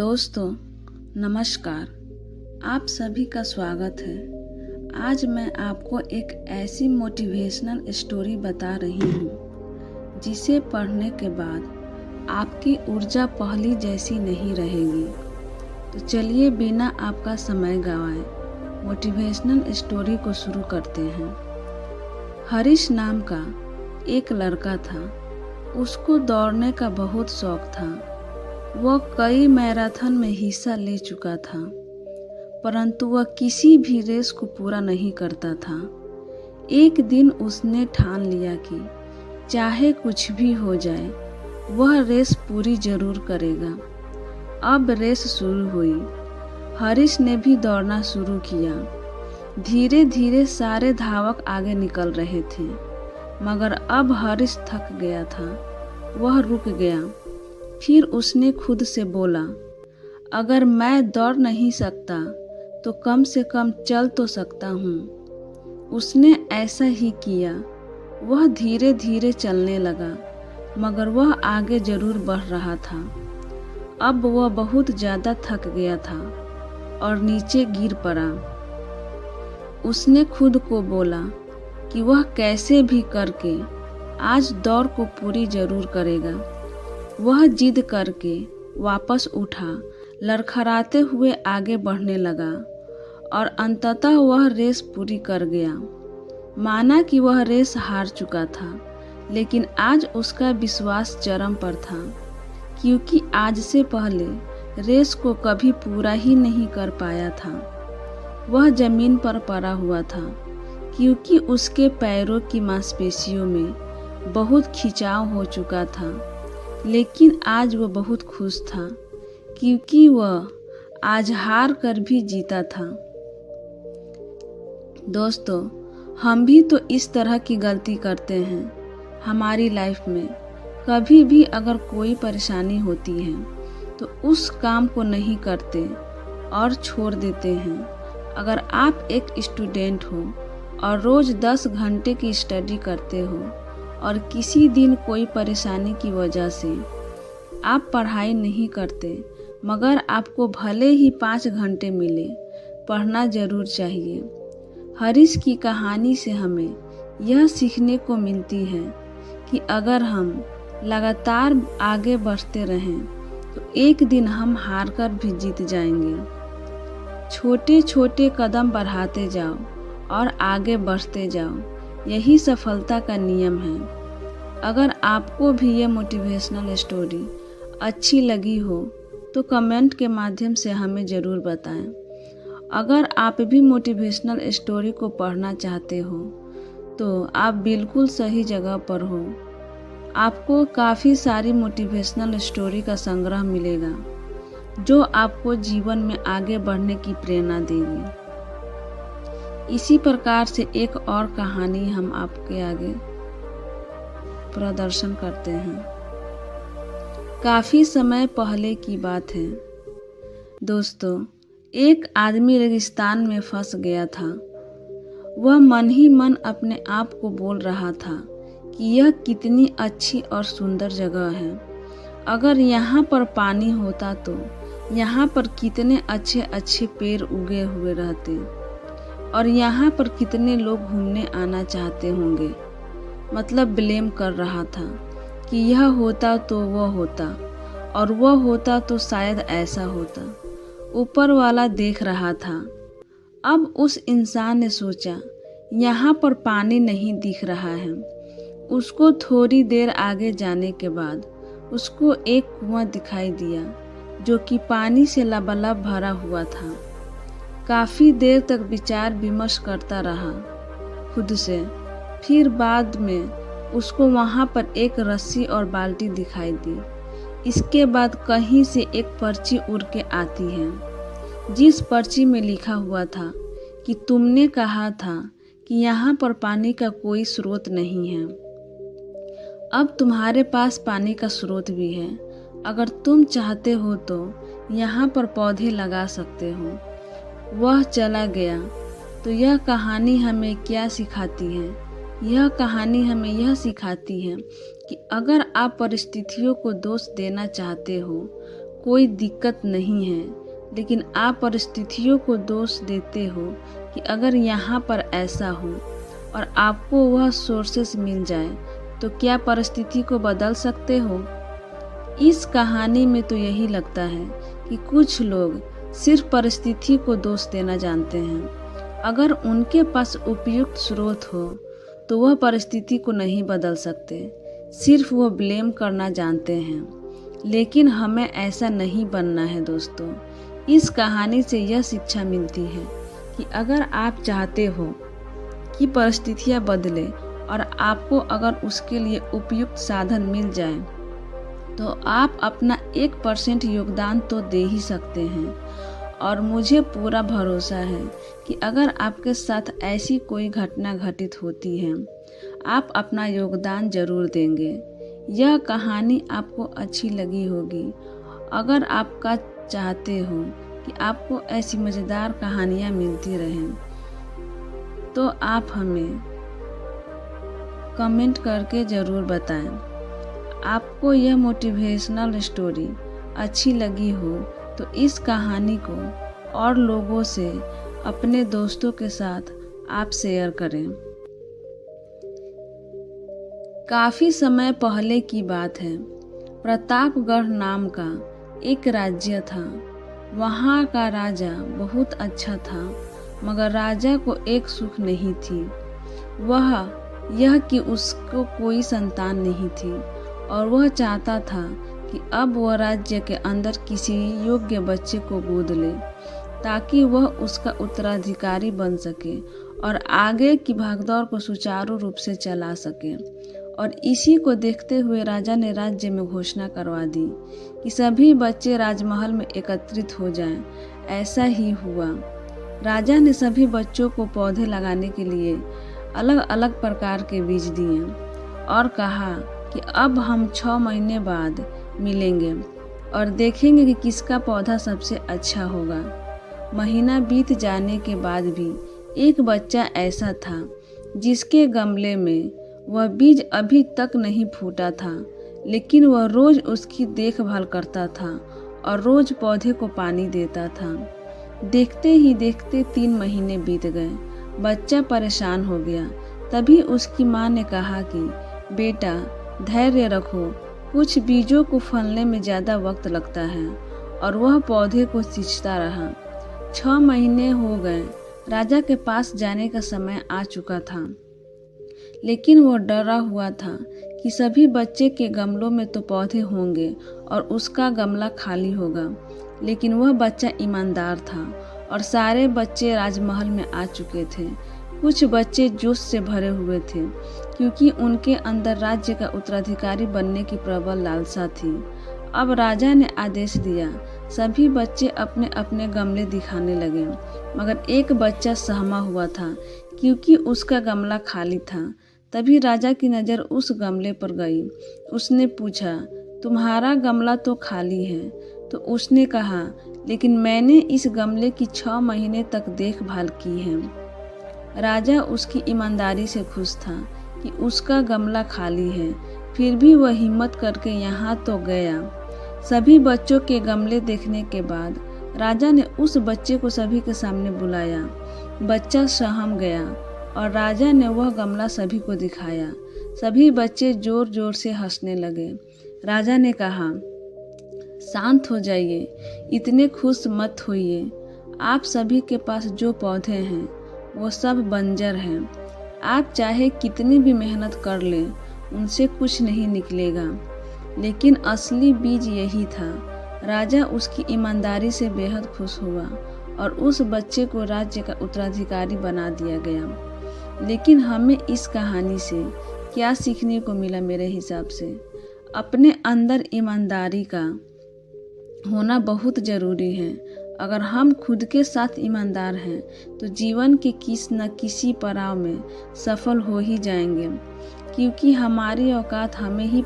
दोस्तों नमस्कार। आप सभी का स्वागत है। आज मैं आपको एक ऐसी मोटिवेशनल स्टोरी बता रही हूँ जिसे पढ़ने के बाद आपकी ऊर्जा पहली जैसी नहीं रहेगी। तो चलिए बिना आपका समय गंवाए मोटिवेशनल स्टोरी को शुरू करते हैं। हरीश नाम का एक लड़का था। उसको दौड़ने का बहुत शौक था। वह कई मैराथन में हिस्सा ले चुका था, परंतु वह किसी भी रेस को पूरा नहीं करता था। एक दिन उसने ठान लिया कि चाहे कुछ भी हो जाए वह रेस पूरी जरूर करेगा। अब रेस शुरू हुई। हरीश ने भी दौड़ना शुरू किया। धीरे धीरे सारे धावक आगे निकल रहे थे, मगर अब हरीश थक गया था। वह रुक गया। फिर उसने खुद से बोला, अगर मैं दौड़ नहीं सकता तो कम से कम चल तो सकता हूँ। उसने ऐसा ही किया। वह धीरे धीरे चलने लगा, मगर वह आगे जरूर बढ़ रहा था। अब वह बहुत ज़्यादा थक गया था और नीचे गिर पड़ा। उसने खुद को बोला कि वह कैसे भी करके आज दौड़ को पूरी जरूर करेगा। वह जिद करके वापस उठा, लड़खड़ाते हुए आगे बढ़ने लगा और अंततः वह रेस पूरी कर गया। माना कि वह रेस हार चुका था, लेकिन आज उसका विश्वास चरम पर था, क्योंकि आज से पहले रेस को कभी पूरा ही नहीं कर पाया था। वह जमीन पर पड़ा हुआ था, क्योंकि उसके पैरों की मांसपेशियों में बहुत खिंचाव हो चुका था। लेकिन आज वह बहुत खुश था, क्योंकि वह आज हार कर भी जीता था। दोस्तों, हम भी तो इस तरह की गलती करते हैं हमारी लाइफ में। कभी भी अगर कोई परेशानी होती है तो उस काम को नहीं करते और छोड़ देते हैं। अगर आप एक स्टूडेंट हो और रोज़ 10 घंटे की स्टडी करते हो और किसी दिन कोई परेशानी की वजह से आप पढ़ाई नहीं करते, मगर आपको भले ही 5 घंटे मिले, पढ़ना जरूर चाहिए। हरीश की कहानी से हमें यह सीखने को मिलती है कि अगर हम लगातार आगे बढ़ते रहें तो एक दिन हम हार कर भी जीत जाएंगे। छोटे छोटे कदम बढ़ाते जाओ और आगे बढ़ते जाओ, यही सफलता का नियम है। अगर आपको भी ये मोटिवेशनल स्टोरी अच्छी लगी हो तो कमेंट के माध्यम से हमें ज़रूर बताएं। अगर आप भी मोटिवेशनल स्टोरी को पढ़ना चाहते हो तो आप बिल्कुल सही जगह पर हो। आपको काफ़ी सारी मोटिवेशनल स्टोरी का संग्रह मिलेगा जो आपको जीवन में आगे बढ़ने की प्रेरणा देगी। इसी प्रकार से एक और कहानी हम आपके आगे प्रदर्शन करते हैं। काफ़ी समय पहले की बात है दोस्तों। एक आदमी रेगिस्तान में फंस गया था। वह मन ही मन अपने आप को बोल रहा था कि यह कितनी अच्छी और सुंदर जगह है। अगर यहाँ पर पानी होता तो यहाँ पर कितने अच्छे अच्छे पेड़ उगे हुए रहते और यहाँ पर कितने लोग घूमने आना चाहते होंगे। मतलब ब्लेम कर रहा था कि यह होता तो वह होता और वह होता तो शायद ऐसा होता। ऊपर वाला देख रहा था। अब उस इंसान ने सोचा, यहाँ पर पानी नहीं दिख रहा है। उसको थोड़ी देर आगे जाने के बाद उसको एक कुआं दिखाई दिया जो कि पानी से लबालब भरा हुआ था। काफ़ी देर तक विचार विमर्श करता रहा खुद से। फिर बाद में उसको वहाँ पर एक रस्सी और बाल्टी दिखाई दी। इसके बाद कहीं से एक पर्ची उड़ के आती है, जिस पर्ची में लिखा हुआ था कि तुमने कहा था कि यहाँ पर पानी का कोई स्रोत नहीं है। अब तुम्हारे पास पानी का स्रोत भी है। अगर तुम चाहते हो तो यहाँ पर पौधे लगा सकते हो। वह चला गया। तो यह कहानी हमें क्या सिखाती है? यह कहानी हमें यह सिखाती है कि अगर आप परिस्थितियों को दोष देना चाहते हो, कोई दिक्कत नहीं है, लेकिन आप परिस्थितियों को दोष देते हो कि अगर यहाँ पर ऐसा हो और आपको वह सोर्सेस मिल जाए तो क्या परिस्थिति को बदल सकते हो। इस कहानी में तो यही लगता है कि कुछ लोग सिर्फ परिस्थिति को दोष देना जानते हैं। अगर उनके पास उपयुक्त स्रोत हो तो वह परिस्थिति को नहीं बदल सकते, सिर्फ वो ब्लेम करना जानते हैं। लेकिन हमें ऐसा नहीं बनना है दोस्तों। इस कहानी से यह शिक्षा मिलती है कि अगर आप चाहते हो कि परिस्थितियाँ बदले और आपको अगर उसके लिए उपयुक्त साधन मिल जाए तो आप अपना 1% योगदान तो दे ही सकते हैं। और मुझे पूरा भरोसा है कि अगर आपके साथ ऐसी कोई घटना घटित होती है, आप अपना योगदान जरूर देंगे। यह कहानी आपको अच्छी लगी होगी। अगर आपका चाहते हो कि आपको ऐसी मज़ेदार कहानियाँ मिलती रहें तो आप हमें कमेंट करके ज़रूर बताएं। आपको यह मोटिवेशनल स्टोरी अच्छी लगी हो तो इस कहानी को और लोगों से, अपने दोस्तों के साथ आप शेयर करें। काफ़ी समय पहले की बात है। प्रतापगढ़ नाम का एक राज्य था। वहाँ का राजा बहुत अच्छा था, मगर राजा को एक सुख नहीं थी, वह यह कि उसको कोई संतान नहीं थी और वह चाहता था कि अब वह राज्य के अंदर किसी योग्य बच्चे को गोद ले ताकि वह उसका उत्तराधिकारी बन सके और आगे की भागदौड़ को सुचारू रूप से चला सके। और इसी को देखते हुए राजा ने राज्य में घोषणा करवा दी कि सभी बच्चे राजमहल में एकत्रित हो जाएं। ऐसा ही हुआ। राजा ने सभी बच्चों को पौधे लगाने के लिए अलग अलग प्रकार के बीज दिए और कहा कि अब हम 6 महीने बाद मिलेंगे और देखेंगे कि किसका पौधा सबसे अच्छा होगा। महीना बीत जाने के बाद भी एक बच्चा ऐसा था जिसके गमले में वह बीज अभी तक नहीं फूटा था, लेकिन वह रोज उसकी देखभाल करता था और रोज पौधे को पानी देता था। देखते ही देखते 3 महीने बीत गए। बच्चा परेशान हो गया। तभी उसकी माँ ने कहा कि बेटा धैर्य रखो, कुछ बीजों को फलने में ज़्यादा वक्त लगता है। और वह पौधे को सींचता रहा। 6 महीने हो गए। राजा के पास जाने का समय आ चुका था, लेकिन वह डरा हुआ था कि सभी बच्चे के गमलों में तो पौधे होंगे और उसका गमला खाली होगा। लेकिन वह बच्चा ईमानदार था और सारे बच्चे राजमहल में आ चुके थे। कुछ बच्चे जोश से भरे हुए थे क्योंकि उनके अंदर राज्य का उत्तराधिकारी बनने की प्रबल लालसा थी। अब राजा ने आदेश दिया, सभी बच्चे अपने अपने गमले दिखाने लगे, मगर एक बच्चा सहमा हुआ था क्योंकि उसका गमला खाली था। तभी राजा की नज़र उस गमले पर गई। उसने पूछा, तुम्हारा गमला तो खाली है। तो उसने कहा, लेकिन मैंने इस गमले की 6 महीने तक देखभाल की है। राजा उसकी ईमानदारी से खुश था कि उसका गमला खाली है, फिर भी वह हिम्मत करके यहाँ तो गया। सभी बच्चों के गमले देखने के बाद राजा ने उस बच्चे को सभी के सामने बुलाया। बच्चा सहम गया और राजा ने वह गमला सभी को दिखाया। सभी बच्चे जोर जोर से हंसने लगे। राजा ने कहा, शांत हो जाइए, इतने खुश मत होइए। आप सभी के पास जो पौधे हैं वो सब बंजर हैं। आप चाहे कितनी भी मेहनत कर लें, उनसे कुछ नहीं निकलेगा। लेकिन असली बीज यही था। राजा उसकी ईमानदारी से बेहद खुश हुआ और उस बच्चे को राज्य का उत्तराधिकारी बना दिया गया। लेकिन हमें इस कहानी से क्या सीखने को मिला? मेरे हिसाब से अपने अंदर ईमानदारी का होना बहुत ज़रूरी है। अगर हम खुद के साथ ईमानदार हैं तो जीवन के किसी न किसी पड़ाव में सफल हो ही जाएंगे, क्योंकि हमारी औकात हमें ही